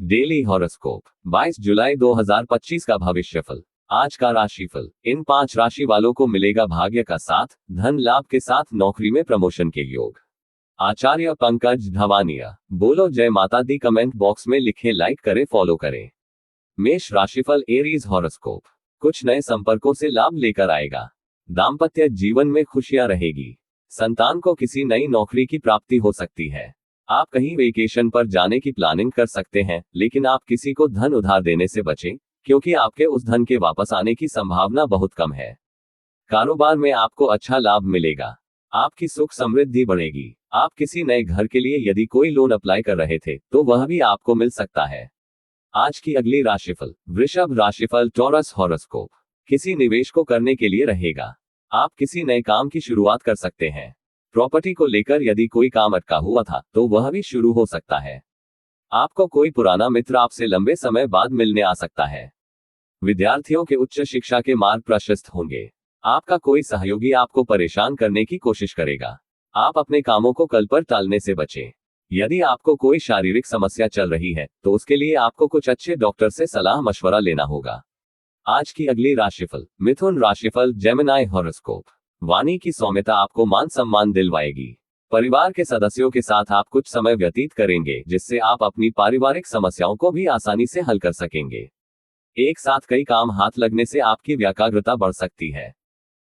Daily horoscope 22 जुलाई 2025 का भविष्यफल। आज का राशिफल। इन 5 राशि वालों को मिलेगा भाग्य का साथ, धन लाभ के साथ नौकरी में प्रमोशन के योग। आचार्य पंकज धवानिया। बोलो जय माता दी। कमेंट बॉक्स में लिखे, लाइक करें, फॉलो करें। मेष राशिफल। Aries horoscope. कुछ नए संपर्कों से लाभ लेकर आएगा। दाम्पत्य जीवन में खुशियां रहेगी। संतान को किसी नई नौकरी की प्राप्ति हो सकती है। आप कहीं वेकेशन पर जाने की प्लानिंग कर सकते हैं, लेकिन आप किसी को धन उधार देने से बचें, क्योंकि आपके उस धन के वापस आने की संभावना बहुत कम है। कारोबार में आपको अच्छा लाभ मिलेगा। आपकी सुख समृद्धि बढ़ेगी। आप किसी नए घर के लिए यदि कोई लोन अप्लाई कर रहे थे तो वह भी आपको मिल सकता है। आज की अगली राशिफल। वृषभ राशिफल। Taurus horoscope. किसी निवेश को करने के लिए रहेगा। आप किसी नए काम की शुरुआत कर सकते हैं। प्रॉपर्टी को लेकर यदि कोई काम अटका हुआ था तो वह भी शुरू हो सकता है। आपको कोई पुराना मित्र आपसे लंबे समय बाद मिलने आ सकता है। विद्यार्थियों के उच्च शिक्षा के मार्ग प्रशस्त होंगे। आपका कोई सहयोगी आपको परेशान करने की कोशिश करेगा। आप अपने कामों को कल पर टालने से बचें। यदि आपको कोई शारीरिक समस्या चल रही है तो उसके लिए आपको कुछ अच्छे डॉक्टर से सलाह मशवरा लेना होगा। आज की अगली राशिफल। मिथुन राशिफल। Gemini horoscope. वाणी की सौम्यता आपको मान सम्मान दिलवाएगी। परिवार के सदस्यों के साथ आप कुछ समय व्यतीत करेंगे, जिससे आप अपनी पारिवारिक समस्याओं को भी आसानी से हल कर सकेंगे। एक साथ कई काम हाथ लगने से आपकी व्याकाग्रता बढ़ सकती है।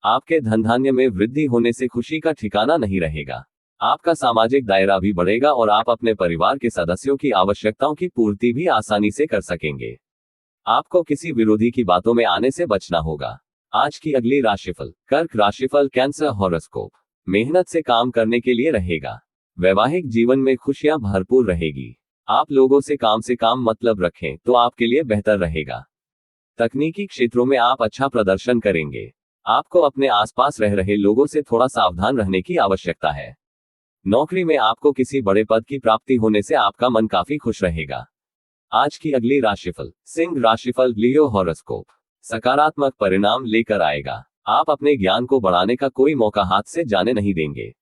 आपके धन धान्य में वृद्धि होने से खुशी का ठिकाना नहीं रहेगा। आपका सामाजिक दायरा भी बढ़ेगा और आप अपने परिवार के सदस्यों की आवश्यकताओं की पूर्ति भी आसानी से कर सकेंगे। आपको किसी विरोधी की बातों में आने से बचना होगा। आज की अगली राशिफल। कर्क राशिफल। Cancer horoscope. मेहनत से काम करने के लिए रहेगा। वैवाहिक जीवन में खुशियां भरपूर रहेगी। आप लोगों से काम मतलब रखें तो आपके लिए बेहतर रहेगा। तकनीकी क्षेत्रों में आप अच्छा प्रदर्शन करेंगे। आपको अपने आसपास रह रहे लोगों से थोड़ा सावधान रहने की आवश्यकता है। नौकरी में आपको किसी बड़े पद की प्राप्ति होने से आपका मन काफी खुश रहेगा। आज की अगली राशिफल। सिंह राशिफल। लियो हॉरोस्कोप। सकारात्मक परिणाम लेकर आएगा। आप अपने ज्ञान को बढ़ाने का कोई मौका हाथ से जाने नहीं देंगे।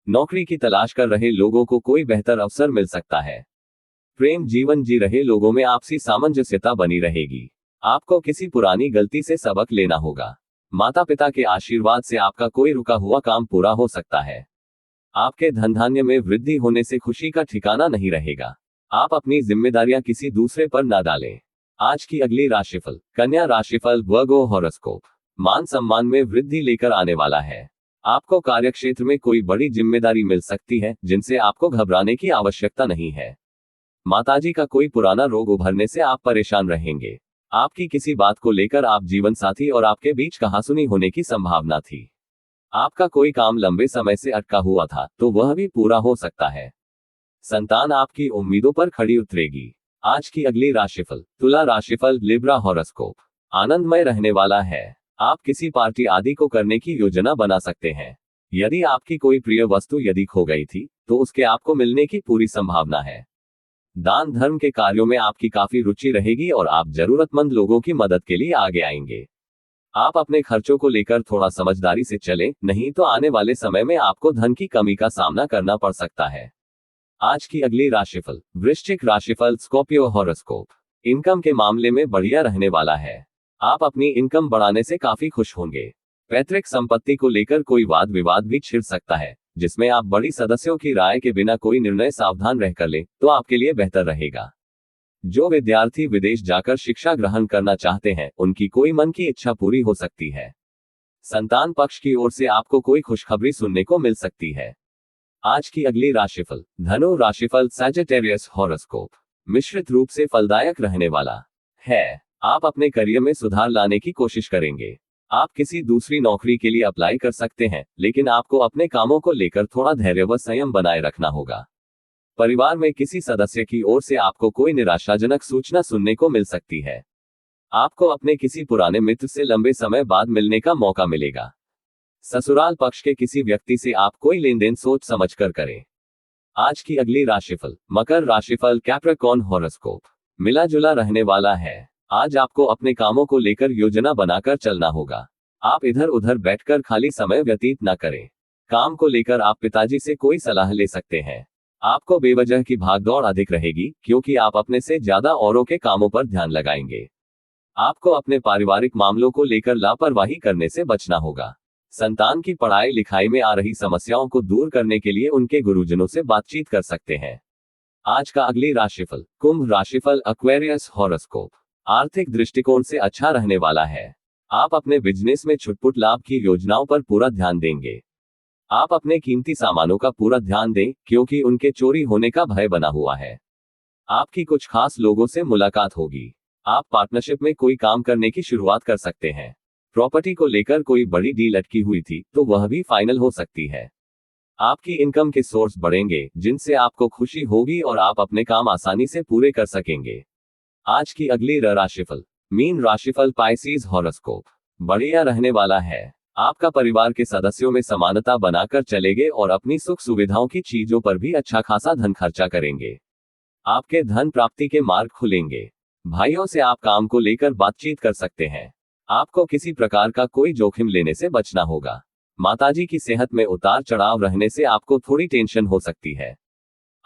नौकरी की तलाश कर रहे लोगों को कोई बेहतर अवसर मिल सकता है। प्रेम जीवन जी रहे लोगों में आपसी सामंजस्यता बनी रहेगी। आपको किसी पुरानी गलती से सबक लेना होगा। माता पिता के आशीर्वाद से आपका कोई रुका हुआ काम पूरा हो सकता है। आपके धन धान्य में वृद्धि होने से खुशी का ठिकाना नहीं रहेगा। आप अपनी जिम्मेदारियां किसी दूसरे पर न डालें। आज की अगली राशिफल। कन्या राशिफल। वर्गो हॉरोस्कोप। मान सम्मान में वृद्धि लेकर आने वाला है। आपको कार्यक्षेत्र में कोई बड़ी जिम्मेदारी मिल सकती है, जिनसे आपको घबराने की आवश्यकता नहीं है। माताजी का कोई पुराना रोग उभरने से आप परेशान रहेंगे। आपकी किसी बात को लेकर आप जीवन साथी और आपके बीच कहासुनी होने की संभावना थी। आपका कोई काम लंबे समय से अटका हुआ था तो वह भी पूरा हो सकता है। संतान आपकी उम्मीदों पर खड़ी उतरेगी। आज की अगली राशिफल। तुला राशिफल। Libra horoscope. आनंदमय रहने वाला है। आप किसी पार्टी आदि को करने की योजना बना सकते हैं। यदि आपकी कोई प्रिय वस्तु यदि खो गई थी तो उसके आपको मिलने की पूरी संभावना है। दान धर्म के कार्यों में आपकी काफी रुचि रहेगी और आप जरूरतमंद लोगों की मदद के लिए आगे आएंगे। आप अपने खर्चों को लेकर थोड़ा समझदारी से चलें, नहीं तो आने वाले समय में आपको धन की कमी का सामना करना पड़ सकता है। आज की अगली राशिफल। वृश्चिक राशिफल। Scorpio horoscope. इनकम के मामले में बढ़िया रहने वाला है। आप अपनी इनकम बढ़ाने से काफी खुश होंगे। पैतृक संपत्ति को लेकर कोई वाद विवाद भी छिड़ सकता है, जिसमें आप बड़ी सदस्यों की राय के बिना कोई निर्णय सावधान रहकर लें तो आपके लिए बेहतर रहेगा। जो विद्यार्थी विदेश जाकर शिक्षा ग्रहण करना चाहते हैं, उनकी कोई मन की इच्छा पूरी हो सकती है। संतान पक्ष की ओर से आपको कोई खुशखबरी सुनने को मिल सकती है। आज की अगली राशिफल। धनु राशिफल। Sagittarius horoscope. मिश्रित रूप से फलदायक रहने वाला है। आप अपने करियर में सुधार लाने की कोशिश करेंगे। आप किसी दूसरी नौकरी के लिए अप्लाई कर सकते हैं, लेकिन आपको अपने कामों को लेकर थोड़ा धैर्य व संयम बनाए रखना होगा। परिवार में किसी सदस्य की ओर से आपको कोई निराशाजनक सूचना सुनने को मिल सकती है। आपको अपने किसी पुराने मित्र से लंबे समय बाद मिलने का मौका मिलेगा। ससुराल पक्ष के किसी व्यक्ति से आप कोई लेन देन सोच समझकर करें। आज की अगली राशिफल। मकर राशिफल। Capricorn horoscope. मिला जुला रहने वाला है। आज आपको अपने कामों को लेकर योजना बनाकर चलना होगा। आप इधर उधर बैठकर खाली समय व्यतीत न करें। काम को लेकर आप पिताजी से कोई सलाह ले सकते हैं। आपको बेवजह की भागदौड़ अधिक रहेगी, क्योंकि आप अपने से ज्यादा औरों के कामों पर ध्यान लगाएंगे। आपको अपने पारिवारिक मामलों को लेकर लापरवाही करने से बचना होगा। संतान की पढ़ाई लिखाई में आ रही समस्याओं को दूर करने के लिए उनके गुरुजनों से बातचीत कर सकते हैं। आज का अगली राशिफल। कुंभ राशिफल, एक्वेरियस हॉरोस्कोप। आर्थिक दृष्टिकोण से अच्छा रहने वाला है। आप अपने बिजनेस में छुटपुट लाभ की योजनाओं पर पूरा ध्यान देंगे। आप अपने कीमती सामानों का पूरा ध्यान दें, क्योंकि उनके चोरी होने का भय बना हुआ है। आपकी कुछ खास लोगों से मुलाकात होगी। आप पार्टनरशिप में कोई काम करने की शुरुआत कर सकते हैं। प्रॉपर्टी को लेकर कोई बड़ी डील अटकी हुई थी, तो वह भी फाइनल हो सकती है। आपकी इनकम के सोर्स बढ़ेंगे, जिनसे आपको खुशी होगी और आप अपने काम आसानी से पूरे कर सकेंगे। आज की अगली राशिफल। मीन राशिफल, पाइसेस हॉरोस्कोप। बढ़िया रहने वाला है। आपका परिवार के सदस्यों में समानता बनाकर चलेंगे और अपनी सुख सुविधाओं की चीजों पर भी अच्छा खासा धन खर्चा करेंगे। आपके धन प्राप्ति के मार्ग खुलेंगे। भाइयों से आप काम को लेकर बातचीत कर सकते हैं। आपको किसी प्रकार का कोई जोखिम लेने से बचना होगा। माताजी की सेहत में उतार चढ़ाव रहने से आपको थोड़ी टेंशन हो सकती है।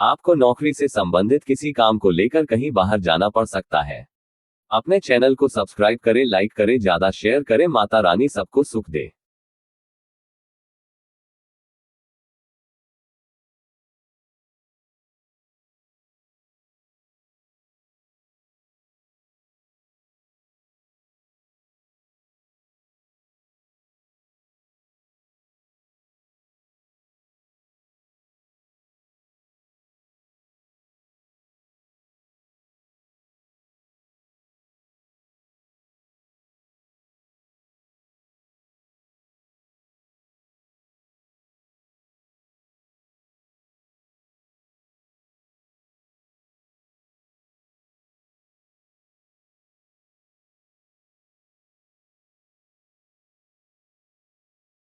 आपको नौकरी से संबंधित किसी काम को लेकर कहीं बाहर जाना पड़ सकता है। अपने चैनल को सब्सक्राइब करें, लाइक करें, ज्यादा शेयर करें। माता रानी सबको सुख दे।